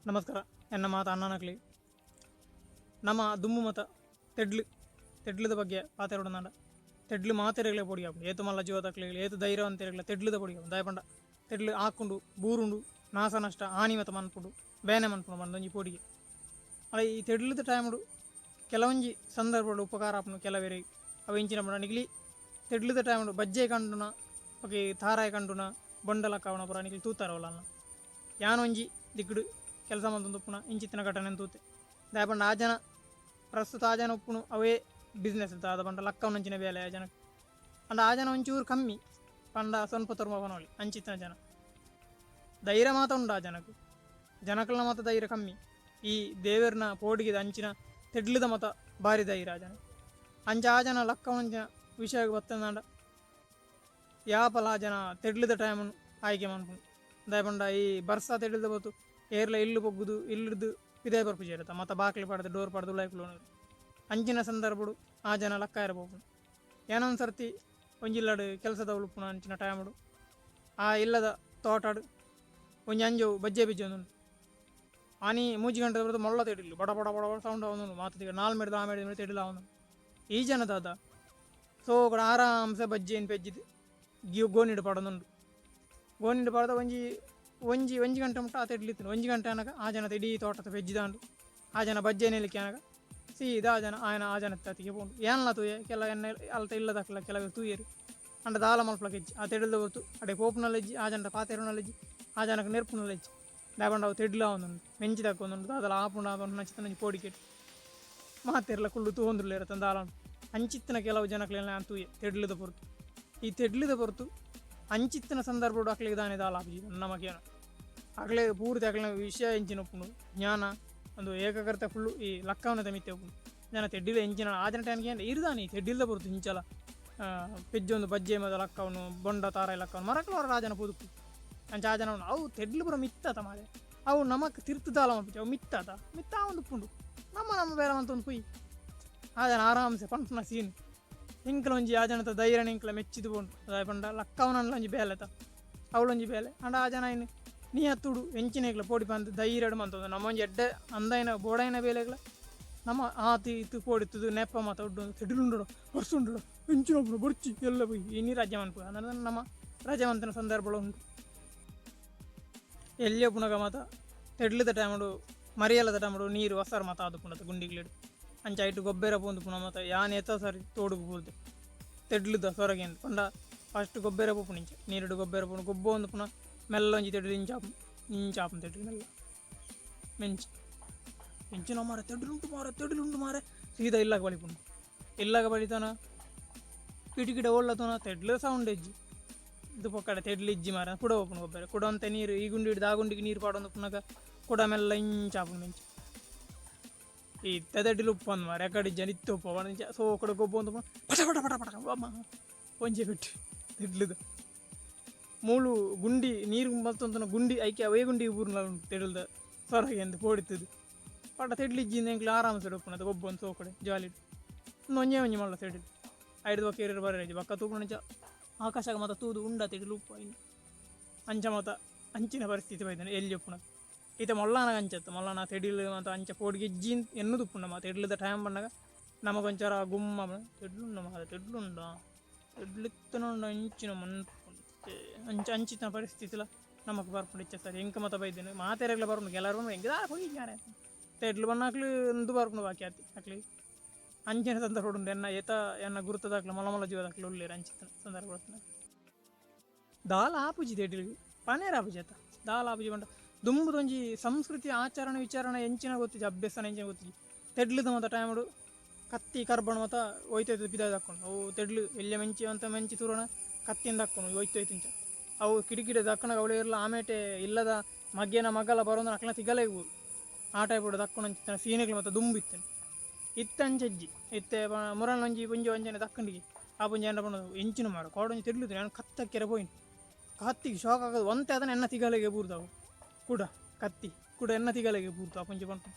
ನಮಸ್ಕಾರ. ಎನ್ನ ಮಾತು ಅನ್ನನಕ್ಲಿ ನಮ್ಮ ದುಮ್ಮು ಮತ ತೆಡ್ಲದ ಬಗ್ಗೆ ಪಾತೆರೋಡನಾಡ ತೆಡ್ಲು ಮಾತೆರೆಗ್ಲೆ ಪೊಡಿಯಾಪು ಏತು ಮಲ್ಲ ಜೀವದಕ್ಲೆ ಏತು ಧೈರ್ಯ ಅಂತಿರಗ್ಲ ತೆಡ್ಲದ ಪೊಡಿಯಾಪು ದಯಪಂಡ ತೆಡ್ಲು ಹಾಕೊಂಡು ಬೂರುಂಡು ನಾಶ ನಷ್ಟ ಹಾನಿ ಮತ ಮನ್ಪುಂಡು ಬೇನೆ ಮನ್ಪುಂಡು ಬಂದೊಂಜಿ ಪೊಡಿಗೆ ಅಲ್ಲ ಈ ತೆಡ್ಲದ ಟೈಮಡು ಕೆಲವೊಂಜಿ ಸಂದರ್ಭಗಳು ಉಪಕಾರ ಆಪುಂಡು ಕೆಲವೇರೆ ಅವು ಇಂಚಿನ ಪಂಡ ನಿಗ್ಲಿ ತೆಡ್ಲದ ಟೈಮಡು ಬಜ್ಜೆ ಕಂಡುನ ಓಕೆ ತಾರಾಯ ಕಂಡುನ ಬೊಂಡಲ ಕಾವಣ ಪುರ ನಿಗ್ಲಿ ತೂತಾರವಲ್ಲ ಯಾನೊಂಜಿ ದಿಗ್ಡು ಕೆಲಸ ಮಂತುಂದುಪ್ಪುನ ಇಂಚಿತ್ತಿನ ಘಟನೆ ತೂತೆ ದಯಪಂಡ ಆ ಜನ ಪ್ರಸ್ತುತ ಆ ಜನ ಉಪ್ಪುನು ಅವೇ ಬಿಸ್ನೆಸ್ ಇರ್ತ ಅದ ಪಂಡ ಲಕ್ಕ ಒಂಚಿನ ಬೇಲೆ ಆ ಜನಕ್ಕೆ ಅಂಡ ಆ ಜನ ಒಂಚೂರು ಕಮ್ಮಿ ಪಂಡ ಸ್ವಲ್ಪ ತರ್ಮ ಪನವಳಿ ಅಂಚಿತ್ತಿನ ಜನ ಧೈರ್ಯ ಮಾತ ಉಂಡು ಆ ಜನಕ್ಕಳ ಮಾತ ಧೈರ್ಯ ಕಮ್ಮಿ ಈ ದೇವರನ ಪೋಡಿಗೆ ಅಂಚಿನ ತೆಡ್ಲದ ಮತ ಭಾರಿ ಧೈರ್ಯ ಆ ಜನ ಅಂಚ ಆ ಜನ ಲಕ್ಕ ಒಂಚಿನ ವಿಷಯಕ್ಕೆ ಬರ್ತಂಡ ಯಾಪಲ ಆ ಜನ ತೆಡ್ಲದ ಟೈಮನ್ನು ಆಯ್ಕೆ ಮಾಡ್ಕೊಂಡು ದಯಪಂಡ ಈ ಬರ್ಸ ತೆಡ್ಲದ ಬತ್ತು ಏರ್ಲ ಇಲ್ಲು ಪೊಗ್ಗುದು ಇಲ್ಲಿದ್ದು ಇದೇ ಬರ್ಪುಜಿ ಇರುತ್ತೆ ಮತ್ತು ಬಾಕ್ಲಿ ಪಡೆದು ಡೋರ್ ಪಡೆದು ಲೈಫ್ಲು ಅಂಚಿನ ಸಂದರ್ಭಡು ಆ ಜನ ಲಕ್ಕ ಇರಬಹುದು ಏನೊಂದು ಸರ್ತಿ ಒಂಜಿಲ್ಲಡು ಕೆಲಸದ ಉಳುಪುನ ಅಂಚಿನ ಟೈಮಡು ಆ ಇಲ್ಲದ ತೋಟಾಡು ಒಂಜಿ ಅಂಜವು ಬಜ್ಜೆ ಬಿಜ್ಜೆ ಒಂದುಂಟು ಆನಿ ಮೂಜಿ ಗಂಟೆ ಬರೋದು ಮೊಳ್ಳ ತೆಡಿಲು ಬಡ ಬಡ ಬಡ ಬಡ ಸೌಂಡ್ ಅವನು ಮಾತು ನಾಲ್ ಮೇಡ್ದು ಆ ಮೇಡಿದ ತೆಡಿಲ ಅವನು ಈ ಜನದಾದ ಸೊ ಕೂಡ ಆರಾಮ್ಸೆ ಬಜ್ಜಿ ಏನು ಪೆಜ್ಜಿದ್ದು ಗೋನಿಡು ಪಡೋದುಂಡು ಗೋನಿಡು ಪಡೆದ ಒಂಜಿ ಗಂಟೆ ಮುಟ್ಟ ಆ ತೆಡ್ಲಿತ್ತು ಒಂಜಿ ಗಂಟೆ ಅನಗ ಆ ಜನ ಇಡೀ ತೋಟದ ಪೆಜ್ಜಿದಾಂಡು ಆ ಜನ ಬಜ್ಜೆ ನೆಲಿಕ್ಕೆ ಅನಗ ಸೀದಾ ಆ ಜನ ತತ್ತಿಗೆ ಪೋಂಡು ಏನಲ್ಲ ತೂಯೆ ಕೆಲ ಎಣ್ಣೆ ಅಲ್ತ ಇಲ್ಲದಕ್ಕಲ್ಲ ಕೆಲವೇ ತೂಯರು ಅಂಡ ದಾಲ ಮಲ್ಪಲಕ್ಕೆ ಹೆಜ್ಜಿ ಆ ತೆಡ್ಲದ ಹೊತ್ತು ಅಡೆ ಕೋಪುನಲ್ಲೆಜ್ಜಿ ಆ ಜನರ ಪಾತೆರನಲ್ಲೆಜ್ಜಿ ಆ ಜನಕ್ಕೆ ನೆರ್ಪುನಲ್ಲೆಜ್ಜಿ ದಾಬಂಡ ಅವು ತೆಡ್ಲ ಒಂದುಂಡು ಮೆಂಚಿ ತಕ್ಕೊಂದುಂಡು ಅದಲ್ಲ ಆಪುಂಡ ಅದೊಂದು ನಚ್ಚಿತನಂಜಿ ಪೋಡಿಕೆಟ್ಟು ಮಾತೆರ್ಲ ಕುಳ್ಳು ತೂಂದ್ರಲ್ಲ ಇರತ್ತೆ ದಾಲ ಅಂಚಿತ್ತಿನ ಕೆಲವು ಜನಕ್ಲೆಲ್ಲ ನಾನು ತೂಯೆ ತೆಡ್ಲದ ಹೊರತು ಈ ತೆಡ್ಲದ ಹೊರತು ಅಂಚಿತ್ತಿನ ಸಂದರ್ಭಡು ಅಕ್ಲಿಗೆ ದಾನೆ ದಾಲ ಆಪುಜಿ ನಮಗೇನು ಆಗಲೇ ಪೂರ್ತಿ ಆಗಲೇ ವಿಷಯ ಎಂಚಿನ ಒಪ್ಪುಂಡು ಜ್ಞಾನ ಒಂದು ಏಕಕರ್ತೆ ಫುಲ್ಲು ಈ ಲಕ್ಕವನದ ಮಿತ್ತೆ ಒಪ್ಪುಂಡು ಜನ ತೆಡ್ಡಿಲ ಎಂಚಿನ ಆ ಜನ ಟೈಮ್ಗೆ ಏನು ಇರ್ದಾನಿ ತೆಡ್ಡಿಲ್ದ ಬರುತ್ತು ಹಿಂಚಲ ಪೆಜ್ಜೊಂದು ಬಜ್ಜೆ ಮದ ಲಕ್ಕವನು ಬೊಂಡ ತಾರಾಯ ಲಕ್ಕವನು ಮರಕಲವರ ರಾಜನ ಪುದುಕು ಅಂಚ ಆ ಜನ ಅವು ತೆಡ್ಲು ಪುರ ಮಿತ್ತಾತ ಮಾರೆ ಅವು ನಮಕ್ ತಿರ್ತದಾಲ ಮಪ್ಪಿಚ್ಚ ಅವು ಮಿತ್ತಾತ ಮಿತ್ತ ಒಂದು ಉಪ್ಪುಂಡು ನಮ್ಮ ಬೇರೆ ಅಂತ ಒಂದು ಪುಯ್ ಆ ಜನ ಆರಾಮ್ಸೆ ಪಂಪನ ಸೀನ್ ಇಂಕ್ಲೊಂಜಿ ಆ ಜನದ ಧೈರ್ಯ ಇಂಕ್ಲ ಮೆಚ್ಚಿದು ಕೊಂಡು ಅದಾಯ ಪಂಡ ಲಕ್ಕವನೊಂಜಿ ಬೇಲೆತ ಅವಳೊಂಜಿ ಬೇಲೆ ಅಂಡ ಆ ಜನ ಇನ್ನು ನೀ ಹತ್ತುಡು ಎಂಚಿನೇಗ್ಲ ಪೋಡಿ ಬಂದು ಧೈರ್ಯ ಮಂತಂದು ನಮ್ಮೊಂಜಿ ಎಡ್ಡೆ ಅಂದೈನ ಬೋಡೈನ ಬೇಲೆಗ್ಲ ನಮ್ಮ ಆತಿ ಇತ್ತು ಪೋಡಿತ್ತದು ನೆಪ್ಪ ಮಾತ ಉಡ್ಡು ತೆಡ್ಲುಂಡು ಹೊರ್ಸುಂಡು ಎಂಚಿನೊಬ್ಬರು ಬೊರ್ಚಿ ಎಲ್ಲ போய் ಇನಿ ರಾಜ್ಯ ಮನ್ಪು ಅಂದ್ರೆ ನಮ್ಮ ರಾಜ್ಯವಂತನ ಸಂದರ್ಭಗಳು ಉಂಟು ಎಲ್ಲಿಯ ಪುನಗ ಮಾತ ತೆಡ್ಲದ ಟೈಮಡು ಮರಿಯಲ್ಲದ ಟೈಮಡು ನೀರು ಹೊಸಾರು ಮಾತ ಅದು ಪುಣತ ಗುಂಡಿಗ್ಲಿಡು ಅಂಚ ಇಟ್ಟು ಗೊಬ್ಬರ ಪೋಂದು ಪುನಃ ಮಾತ ಯಾನ್ ಎತ್ತ ಸರಿ ತೋಡುಗು ಪೂರ್ತೆ ತೆಡ್ಲದ ಸೊರಗೆ ಅಂತ ಪಂಡ ಫಸ್ಟ್ ಗೊಬ್ಬರ ಪೋಪು ನಿಂಚ ನೀರಿಡು ಗೊಬ್ಬರ ಪೋನು ಗೊಬ್ಬ ಒಂದು ಪುನಃ ಮೆಲ್ಲೊಂಜಿ ತೆಡ್ದು ಇಂಚಾಪು ತೆಡ್ದು ಮೆಲ್ಲ ಮೆಂಚಿನ ತೆಡ್ಲುಂಟು ಮಾರೆ ಸೀದಾ ಇಲ್ಲಾಗ ಬಳಿಪುಂಡು ಇಲ್ಲಾಗ ಬಳಿತಾನ ಕಿಟಕಿಡ ಒಳ್ಳತನ ತೆಡ್ಲ ಸೌಂಡ್ ಹೆಜ್ಜಿ ಇದು ಪಕ್ಕಡೆ ತೆಡ್ಲು ಇಜ್ಜಿ ಮಾರ ಕುಡ ಹೋಪುನು ಗೊಬ್ಬರ ಕುಡ ಅಂತ ನೀರು ಈ ಗುಂಡಿ ಹಿಡ್ದು ಆ ಗುಂಡಿಗೆ ನೀರು ಪಾಡೊಂದು ಪುನಗ ಕುಡ ಮೆಲ್ಲ ಇಂಚಾಪುನು ಮೆಂಚಿ ಈ ತೆದಡಿಲು ಉಪ್ಪು ಅಂದ್ ಮಾರ ಎಕಡೆ ಜನ ಇತ್ತು ಉಪ್ಪ ಒಣಂಚ ಸೊ ಕಡೆ ಗೊಬ್ಬ ಒಂದು ಪಟ ಪಟ ಪಟ ಪಟ ಅಮ್ಮ ಒಂಜೆ ಬಿಟ್ಟು ತೆಡ್ಲದು ಮೂಳು ಗುಂಡಿ ನೀರು ಮತ್ತೊಂದು ಗುಂಡಿ ಐಕೆ ಅವೇ ಗುಂಡಿ ಊರ್ನ ತೆಡಲ್ದ ಸೊರಗೆ ಅಂತ ಪೋಡಿತದು ಪಟ ತೆಡ್ಲಿಜ್ಜಿಂದ ಎಂಕ್ಲು ಆರಾಮ ಒಪ್ಪುನದು ಗೊಬ್ಬ ಒಂದು ಸೋ ಕಡೆ ಜಾಲಿ ಒಂಜೆ ಮಲ್ಲ ತೆಡಿಲು ಐದು ಬಕ್ಕ ಏರಿರು ಬರ ಬಕ್ಕ ತೂಪುಣಂಚ ಆಕಾಶಕ್ಕೆ ಮಾತ ತೂದು ಉಂಡ ತೆಡಿಲು ಉಪ್ಪು ಇನ್ನು ಅಂಚ ಮಾತ ಅಂಚಿನ ಪರಿಸ್ಥಿತಿ ಬೈದಾನೆ ಎಲ್ಲಿ ಒಪ್ಪುನದು ಈತ ಮೊಳ್ಳಾನ ಅಂಚತ್ತು ಮೊಳ್ಳಾನ ತೆಡಿಲು ಮತ್ತು ಅಂಚ ಪೋಡಿಗೆ ಇಜ್ಜಿ ಎನ್ನುದು ಉಪ್ಪುಂಡ ಮಾತ ತೆಡ್ಲದ ಟೈಮ್ ಬಂದಾಗ ನಮಗೊಂಚರ ಗುಮ್ಮ ತೆಡ್ಲುಂಡ ಮಾತ ತೆಡ್ಲುಂಡ ತೆಡ್ಲಿತ್ತನುಂಡ ಇಂಚಿನ ಮನ್ಪುಂಡು ಅಂಚಿನ ಪರಿಸ್ಥಿತಿಲ ನಮಗೆ ಬರ್ಪುಂಡು ಇಚ್ಛೆ ಸರಿ ಎಂಕ ಮತ ಬೈದೇನೆ ಮಾತೆರೆಗ್ಲ ಬರ್ಪುಂಡು ಕೆಲವರು ಹೆಂಗೆ ಹೋಗಿ ಯಾರೇ ತೆಡ್ಲು ಬಣ್ಣಾಕ್ಲು ಒಂದು ಬರ್ಪುಂಡು ಬಾಕಿ ಆತಿ ಹಾಕ್ಲಿ ಅಂಚಿನ ಸಂದರ್ಭ ಉಂಡು ಎನ್ನ ಗುರುತದಾಕ್ಲು ಮಲಮಲ ಜೀವದಾಕ್ಲು ಉಳ್ಳೇರು ಅಂಚಿನ ಸಂದರ್ಭ ದಾಲ ಆಪುಜಿ ತೆಡ್ಲಿಗೆ ಪನೇರ ಆಪುಜಿ ಆತ ದಾಲ ಆಪುಜಿ ಬಂಡ ದುಂಬುದೊಂಜಿ ಸಂಸ್ಕೃತಿ ಆಚರಣೆ ವಿಚಾರಣೆ ಎಂಚಿನ ಗೊತ್ತಿಜಿ ಅಭ್ಯಾಸನ ಎಂಚಿನ ಗೊತ್ತಿಜಿ ತೆಡ್ಲದ ಮತ ಟೈಮಡು ಕತ್ತಿ ಕರ್ಬಣ ಮತ ಒಯ್ತೋಯ್ತು ಬಿದ್ದಾದ ಹಾಕ್ಕೊಂಡು ಅವು ತೆಡ್ಲು ಎಲ್ಲ ಮೆಂಚಿ ತೂರೋಣ ಕತ್ತಿಯಿಂದ ಹಾಕ್ಕೊಂಡು ಒಯ್ತೋಯ್ತು ಇಂಚ ಅವು ಕಿಟಕಿಡ ದಕ್ಕನಾಗ ಅವಳು ಇರಲ್ಲ ಆಮೇಟೆ ಇಲ್ಲದ ಮಗ್ಗೇನ ಮಗ್ಗಲ ಬರೋದು ಅಕ್ಲ ತಿಗಲೇ ಊರು ಆ ಟೈಪ್ ಹೊಡೆದು ದಕ್ಕೊಂಡು ಅಂಚಿನ ಸೀನೆಗಳು ಮತ್ತು ದುಂಬಿತ್ತೇನೆ ಇತ್ತಂಚಜ್ಜಿ ಇತ್ತೆ ಮುರಲ್ಲೊಂಜಿ ಪುಂಜಿ ಒಂಜನೆ ದಕ್ಕಂಡಿಗೆ ಆ ಪುಂಜಿ ಎಂಡ ಬಂದು ಎಂಚಿನ ಮಾರು ಕೋಡೊಂಜಿ ತೆಡ್ಲಿದ್ದು ನಾನು ಕತ್ತಕ್ಕೆರೆ ಪೋಯಿನ್ ಕತ್ತಿಗೆ ಶಾಕ್ ಆಗೋದು ಒಂತೆ ಅದನ್ನು ಎನ್ನ ತಿಗಲೆಗೆ ಬೂರ್ದವು ಕೂಡ ಕತ್ತಿ ಕೂಡ ಎನ್ನ ತಿಗಲೆಗೆ ಬೂರ್ತು ಆ ಪುಂಜಿ ಬಂತು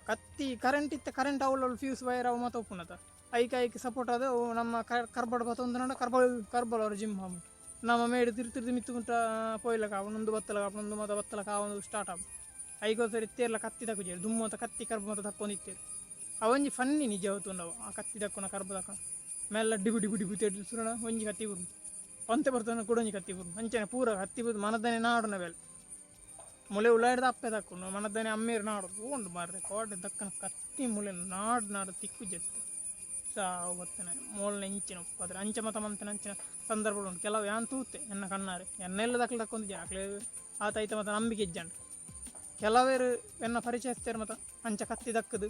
ಕತ್ತಿ ಕರೆಂಟ್ ಇತ್ತು ಕರೆಂಟ್ ಅವಳು ಫ್ಯೂಸ್ ವೈರ್ ಅವು ಮತ್ತು ಒಪ್ಪುನತ ಐಕೆ ಸಪೋರ್ಟ್ ಅದು ನಮ್ಮ ಕರ್ಬಡ್ ಬತ್ತೊಂದು ನೋಡ ಕರ್ಬಲ್ ಅವ್ರ ಜಿಮ್ ಹಾವು ನಮ್ಮ ಮೇಡು ತಿರ್ದು ಮಿತ್ತುಗುಂಟ ಪೋಯ್ಲಕ ಅವನೊಂದು ಬತ್ತಲಕ ಅವನೊಂದು ಮತ್ತು ಬತ್ತಲಕ ಅವನೊಂದು ಸ್ಟಾರ್ಟ್ ಆಗ ಐಗೋಸರಿ ಇತ್ತೇರ್ಲ ಕತ್ತಿ ತಕ್ಕುಜೇರು ದುಮ್ಮತ ಕತ್ತಿ ಕರ್ಬು ಮತ ತಕ್ಕೊಂಡಿತ್ತೇರು ಅವಂಜಿ ಫನ್ನಿ ನಿಜ ಹೊತ್ತುಂಡವು ಆ ಕತ್ತಿ ತಕ್ಕೊನ ಕರ್ಬು ತಕ್ಕ ಮೆಲ್ಲ ಡಿಬು ಡಿಬು ಡಿಬು ತೆಡ್ಲು ಸುರಣ ಒಂಜಿ ಕತ್ತಿ ಬುರು ಪಂತೆ ಬರ್ತಾನೆ ಕೊಡೊಂಜಿ ಕತ್ತಿ ಬುರು ಅಂಚನೆ ಪೂರ ಕತ್ತಿ ಬುದು ಮನದನೆ ನಾಡುನ ಬೇಲೆ ಮುಳೆ ಉಳ್ಳಾಡಿದ ಅಪ್ಪೆ ತಕ್ಕೊಂಡು ಮನದನೆ ಅಮ್ಮೇರು ನಾಡೋದು ಉಂಡು ಮಾರ್ರೆ ಕೋಡೆ ದಕ್ಕನ ಕತ್ತಿ ಮುಳೆ ನಾಡು ತಿಕ್ಕು ಜೆತ್ತ ಸಾವು ಗೊತ್ತೇನೆ ಮೋಲ್ನ ಇಂಚಿನ ಉಪ್ಪಾದ್ರೆ ಅಂಚ ಮತ ಮಂತನ ಅಂಚಿನ ಸಂದರ್ಭಗಳು ಉಂಟು ಕೆಲವು ಯಾನ್ ತೂತೆ ಎನ್ನ ಕಣ್ಣಾರೆ ಎನ್ನೆಲ್ಲ ದಕ್ಕಲು ತಕ್ಕೊಂದಿದ್ದೆ ಆಕಲೆ ಆತಾಯ್ತ ಮತ್ತು ನಂಬಿಕೆ ಇಜ್ಜಂಡು ಕೆಲವೇರು ಎನ್ನ ಪರಿಚಯಿಸ್ತಾರೆ ಮತ್ತು ಅಂಚ ಕತ್ತಿ ದಕ್ಕದು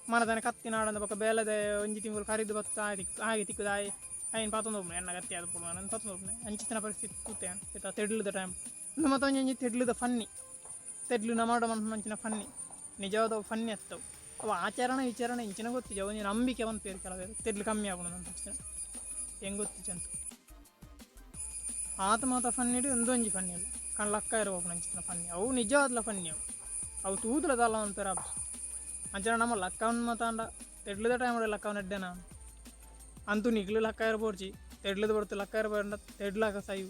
ಮನದನೆ ಕತ್ತಿ ನಾಡಂದ ಪಕ್ಕ ಬೇಲದೆ ಒಂಜಿ ತಿಂಗಳು ಕರಿದು ಬತ್ತ ಹಾಗೆ ತಿಕ್ಕುದು ಆಯ್ನು ಪಾತೊಂದು ಹೋಗ್ನೆ ಎನ್ನ ಗತ್ತಿ ಆದ ಪುಡು ನಾನು ಪಾತೊಂದು ಹೋಗ್ನೆ ಅಂಚಿನ ಪರಿಸ್ಥಿತಿ ಕೂತೆ ಆಯ್ತಾ ತೆಡ್ಲದ ಟೈಮ್ ಇನ್ನು ಮತ್ತೊಂಜಿ ತೆಡ್ಲದ ಫನ್ನಿ ತೆಡ್ಲು ಮಾಡೋ ಮಂಚಿನ ಫನ್ನಿ ನಿಜವಾದ ಫನ್ನಿ ಹತ್ತವು ಅವು ಆಚರಣೆ ವಿಚಾರಣೆ ಇಂಚಿನ ಗೊತ್ತಿಜ ಒಂದು ನಂಬಿಕೆ ಒಂದು ಪೇರು ಕೆಲವೇರು ತೆಡ್ಲು ಕಮ್ಮಿ ಆಗೋಣ ಅಂತ ಹೆಂಗೆ ಗೊತ್ತಿಜ ಅಂತ ಆತ ಮಾತ ಫನ್ನಿಡು ಒಂದೊಂಜಿ ಫನ್ನಿ ಅಲ್ಲ ಕಣ್ಲಕ್ಕ ಇರೋದು ಅಂಚಿನ ಫನ್ನಿ ಅವು ನಿಜವಾದ್ಲ ಫನ್ನಿ ಅವು ತೂದ್ಲದಲ್ಲ ಅಂತಾರೆ ಅಪ್ಪ ಅಂಚನ ನಮ್ಮ ಲಕ್ಕವನ್ನ ಮಾತಾಂಡ ತೆಡ್ಲದ ಟೈಮ್ ಲಕ್ಕವನ್ನ ಎಡ್ಡೆ ನಾನು ಅಂತೂ ನಿಗ್ಲು ಲಕ್ಕ ಇರ್ಬೋರ್ಚಿ ತೆಡ್ಲದ ಬರ್ತು ಲಕ್ಕ ಇರ್ಬೋಡ ತೆಡ್ಲಾಕ ಸಾಯು